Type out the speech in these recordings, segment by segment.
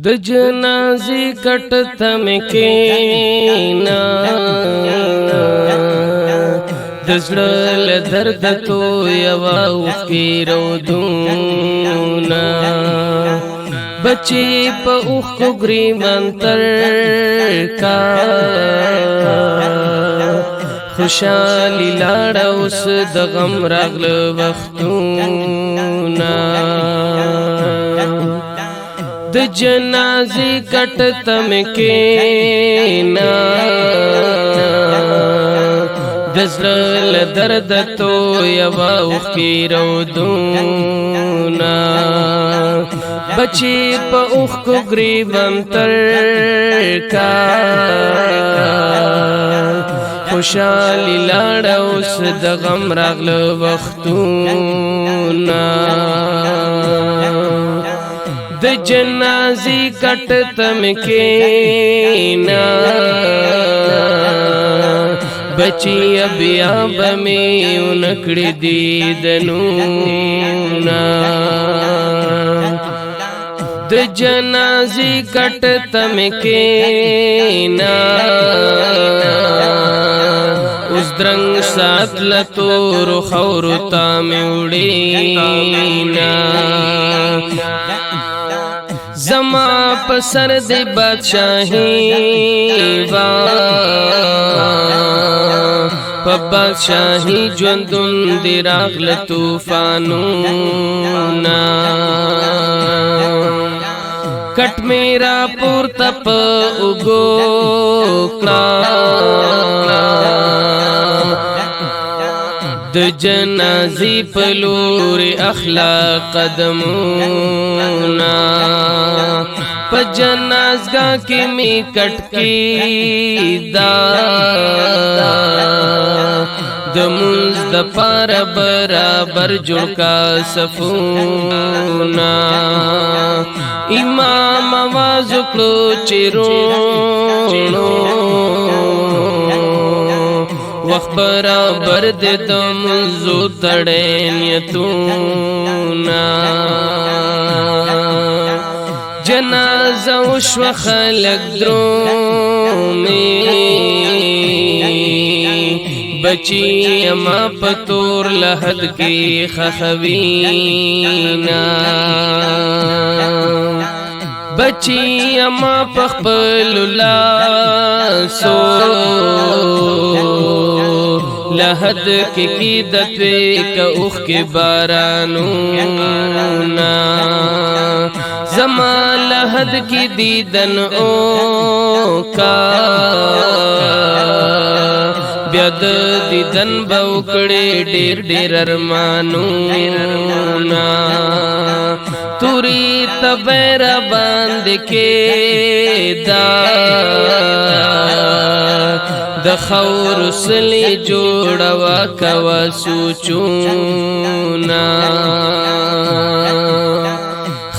د جنازي کټ تم کېنا د زړه له درد تو یوا اوښکې رودونه بچي په اوښکو ګریوان تر کا خوشالي لاړه اوس د غم راغله وختونه د جنازي کټ تم کېنا د زړه له درد تو یوا اوښکې رودونه بچي په اوښکو ګریوان تر کا خوشالي لاړه اوس د غم راغله وختونه د جنازي کټ تم کېنا بچي بیا بمې اونکړې دیدنونه د جنازي کټ تم کېنا اوس درنګ سات لتور خورو تام وړینا زما پسر دی بادشاہی وا په بادشاہی ژوندون دی راغله طوفانونه کټ میرا پورته په اوږو کړه د جنازي په لورې اخلاق قدمونه په جنازګاه کې می کټ کېدا د مونځ د پاره برابر جوړ کا صفونه امام आवाज کړو چې روڼو وخت برابر دې د منځو تړې نیتونه جنازه وشوه خلک درومي بچي اما پتور لحد کې خخوینا بچي اما پخپل لاسو لحد کې کیدت وک اوخ کې بارانونا زما لحد کې دیدن او کا بیا د دیدن بوکړې ډېر ډېر ارمانونا توري تبر باندې کې دا د خور سلی جوړوا کوا سوچونا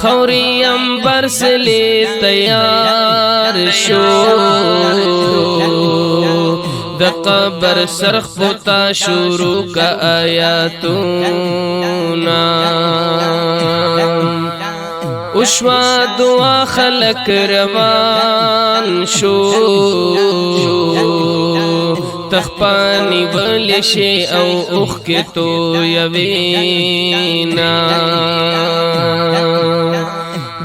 خوري انبر سلی تیار شو د قبر سرخ پتا شروع کا آیاتونا اوشوا دعا خلق روان شو تخپانی بلشی او اوخ کے تو یوینا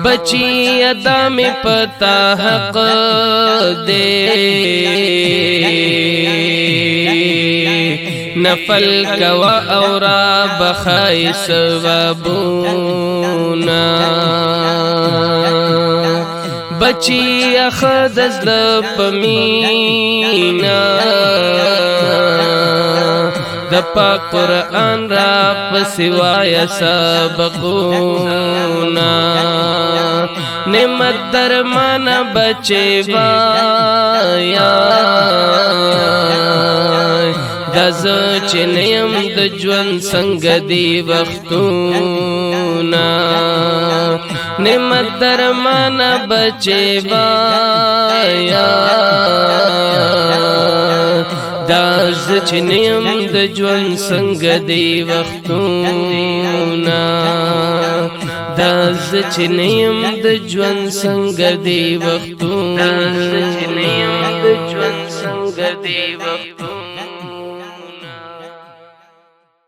بچی ادا میں پتا حق دے نفل کوا اورا بخای ثوابونا بچی اخد ازل پمینا د پاک قرآن را پسوای سبقونا نعمت درمان بچے وایا دز چنیم د ژوند څنګه دی وختونه نعمت درمان بچے وایا دا زچنیم د ژوند څنګه دی وختونه دا زچنیم د ژوند څنګه دی وختونه